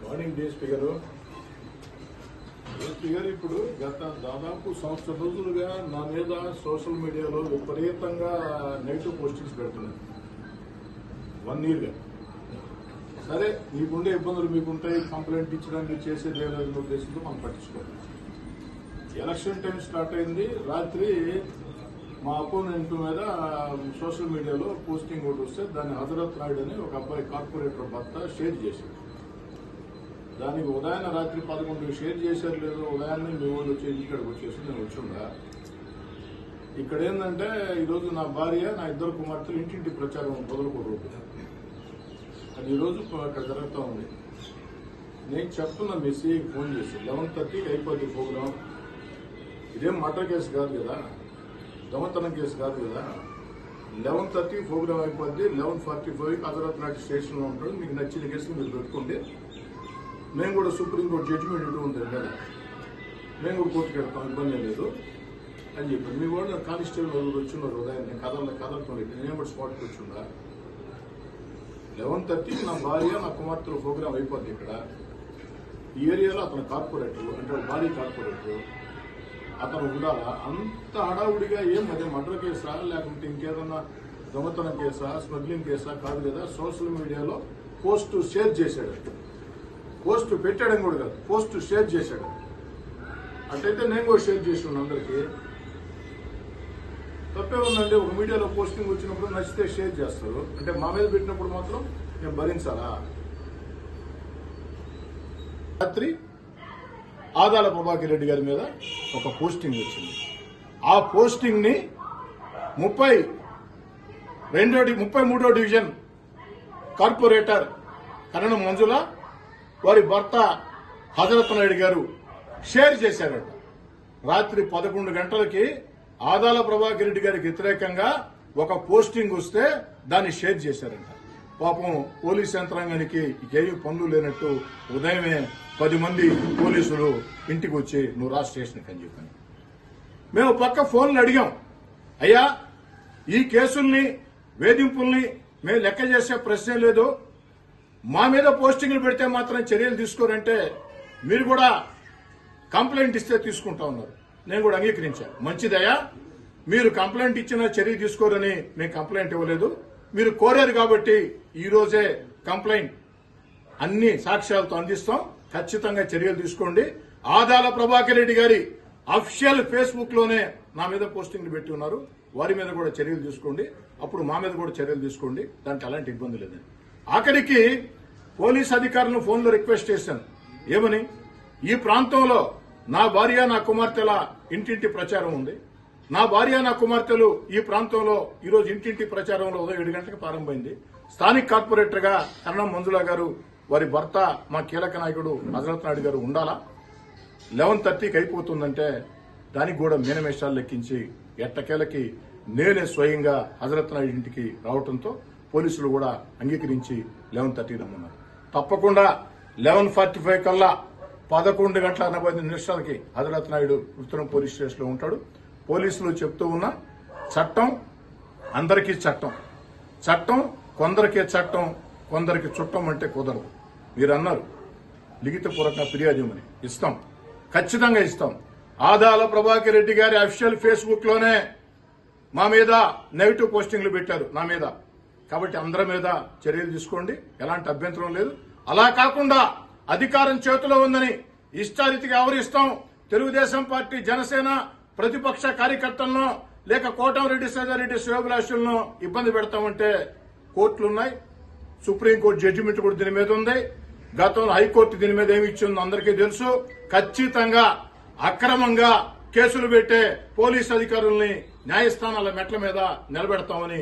Morning DSP గారు ఇప్పుడు గత దాదాపు సంవత్సరం రోజులుగా నా మీద సోషల్ మీడియాలో విపరీతంగా నెగిటివ్ పోస్టింగ్స్ పెడుతున్నాను. 1 yearగా. సరే, మీకుండే ఇబ్బందులు మీకుంటాయి, కంప్లైంట్ ఇచ్చడానికి చేసేది లేదనే ఉద్దేశంతో మనం పట్టించుకోవాలి. ఎలక్షన్ టైం స్టార్ట్ అయింది. రాత్రి మా అపోనెంట్ మీద సోషల్ మీడియాలో పోస్టింగ్ ఒకటి వస్తే దాన్ని హజరత్ నాయుడు అని ఒక అబ్బాయి కార్పొరేటర్ భర్త షేర్ చేశాడు. దానికి ఉదయాన్నే రాత్రి 11 షేర్ చేశారు లేదు, ఉదయాన్నే మీ ఊళ్ళు వచ్చి ఇక్కడికి వచ్చేసి నేను వచ్చిందా. ఇక్కడ ఏంటంటే ఈరోజు నా భార్య, నా 2 కుమార్తెలు ఇంటింటి ప్రచారం మొదలుకోరు. అది ఈరోజు అక్కడ జరుగుతూ ఉంది. నేను చెప్తున్నా మెస్సీ ఫోన్ చేసి 11:30కి అయిపోద్ది ప్రోగ్రాం. ఇదేం మర్డర్ కేసు కాదు కదా, దొంగతనం కేసు కాదు కదా. 11:30 ప్రోగ్రాం అయిపోద్ది. 11:45కి హజరత్ నాయుడు స్టేషన్లో ఉంటాడు. మీకు నచ్చిన కేసులు మీరు పెట్టుకోండి. మేము కూడా సుప్రీంకోర్టు జడ్జిమెంట్ ఇటు ఉంది కదా, మేము కూడా కోర్టుకు వెళ్తాం, ఇబ్బంది లేదు అని చెప్పి మీ వాళ్ళు కానిస్టేబుల్ వచ్చిన్నారు ఉదయాన్నే కదలతో నేను కూడా స్పాట్కి వచ్చిందా. 11:30కి నా భార్య, నా కుమార్తెల ప్రోగ్రాం అయిపోద్ది. ఇక్కడ ఈ ఏరియాలో అతను కార్పొరేటర్, అంటే భారీ కార్పొరేటర్, అతను ఉండాలా. అంత హడావుడిగా ఏం అదే మర్డర్ కేసా లేకుంటే ఇంకేదన్నా దొంగతనం కేసా, స్మగ్లింగ్ కేసా కాదు కదా. సోషల్ మీడియాలో పోస్ట్ షేర్ చేశాడు. పోస్ట్ పెట్టాడని కూడా కాదు, పోస్ట్ షేర్ చేశాడు. అట్టయితే నేను కూడా షేర్ చేసి ఉన్నాను అందరికీ. తప్పే ఉందండి. ఒక మీడియాలో పోస్టింగ్ వచ్చినప్పుడు నచ్చితే షేర్ చేస్తారు, అంటే మా మీద పెట్టినప్పుడు మాత్రం నేను భరించాలా. రాత్రి ఆదాల ప్రభాకర్ రెడ్డి గారి మీద ఒక పోస్టింగ్ వచ్చింది. ఆ పోస్టింగ్ ని 33వ డివిజన్ కార్పొరేటర్ కరణం మంజుల వారి భర్త హజరత్ నాయుడు గారు షేర్ చేశారట. రాత్రి 11 గంటలకి ఆదాల ప్రభాకర్ రెడ్డి గారికి వ్యతిరేకంగా ఒక పోస్టింగ్ వస్తే దాన్ని షేర్ చేశారంట. పాపం పోలీస్ యంత్రాంగానికి ఏమీ పనులు లేనట్టు ఉదయమే 10 మంది పోలీసులు ఇంటికి వచ్చి నువ్వు రా స్టేషన్కి అని చెప్పని. మేము పక్క ఫోన్లు అడిగాం, అయ్యా ఈ కేసుల్ని వేధింపుల్ని మేము లెక్క చేసే ప్రశ్నే లేదు, మా మీద పోస్టింగ్లు పెడితే మాత్రం చర్యలు తీసుకోరంటే మీరు కూడా కంప్లైంట్ ఇస్తే తీసుకుంటా ఉన్నారు. నేను కూడా అంగీకరించాను. మంచిదయ్యా, మీరు కంప్లైంట్ ఇచ్చినా చర్య తీసుకోరని మేము కంప్లైంట్ ఇవ్వలేదు, మీరు కోరారు కాబట్టి ఈ రోజే కంప్లైంట్ అన్ని సాక్ష్యాలతో అందిస్తాం, ఖచ్చితంగా చర్యలు తీసుకోండి. ఆదాల ప్రభాకర్ రెడ్డి గారి అఫీషియల్ ఫేస్బుక్ లోనే నా మీద పోస్టింగ్లు పెట్టి ఉన్నారు, వారి మీద కూడా చర్యలు తీసుకోండి, అప్పుడు మా మీద కూడా చర్యలు తీసుకోండి, దాంట్లో ఎలాంటి ఇబ్బంది లేదని. ఆఖరికి పోలీస్ అధికారులను ఫోన్లో రిక్వెస్ట్ చేశాను, ఏమని, ఈ ప్రాంతంలో నా భార్య, నా కుమార్తెల ఇంటింటి ప్రచారం ఉంది. నా భార్య, నా కుమార్తెలు ఈ ప్రాంతంలో ఈరోజు ఇంటింటి ప్రచారంలో ఉదయం 7 గంటలకు ప్రారంభమైంది. స్థానిక కార్పొరేటర్ గా కరణం మంజుల గారు, వారి భర్త మా కీలక నాయకుడు హజరత్ నాయుడు గారు ఉండాలా. 11:30కి అయిపోతుందంటే దానికి కూడా మేనమేషాలు లెక్కించి ఎట్టకేలకి నేనే స్వయంగా హజరత్ నాయుడు ఇంటికి రావడంతో పోలీసులు కూడా అంగీకరించి 11:30 రమ్మన్నారు. తప్పకుండా 11:45 కల్లా 11:40 హజరత్ నాయుడు ఉత్తరం పోలీస్ స్టేషన్ లో ఉంటాడు. పోలీసులు చెప్తూ ఉన్న చట్టం అందరికీ చట్టం, చట్టం కొందరికే చట్టం, కొందరికి చుట్టం అంటే కుదరదు. మీరు అన్నారు లిఖితపూర్వక ఫిర్యాదు ఇవ్వమని, ఇస్తాం, ఖచ్చితంగా ఇస్తాం. ఆదాల ప్రభాకర్ రెడ్డి గారి అఫీషియల్ ఫేస్బుక్ లోనే మా మీద నెగిటివ్ పోస్టింగ్లు పెట్టారు నా మీద, కాబట్టి అందరి మీద చర్యలు తీసుకోండి, ఎలాంటి అభ్యంతరం లేదు. అలా కాకుండా అధికారం చేతిలో ఉందని ఇష్టారీతిగా వ్యవహరిస్తాం, తెలుగుదేశం పార్టీ, జనసేన ప్రతిపక్ష కార్యకర్తలను లేక కోటంరెడ్డి, సదారెడ్డి, శివభిలాషులను ఇబ్బంది పెడతామంటే కోర్టులున్నాయి, సుప్రీంకోర్టు జడ్జిమెంట్ కూడా దీని మీద ఉంది, గతంలో హైకోర్టు దీని మీద ఏమి ఇచ్చిందో అందరికీ తెలుసు. ఖచ్చితంగా అక్రమంగా కేసులు పెట్టే పోలీసు అధికారుల్ని న్యాయస్థానాల మెట్ల మీద నిలబెడతామని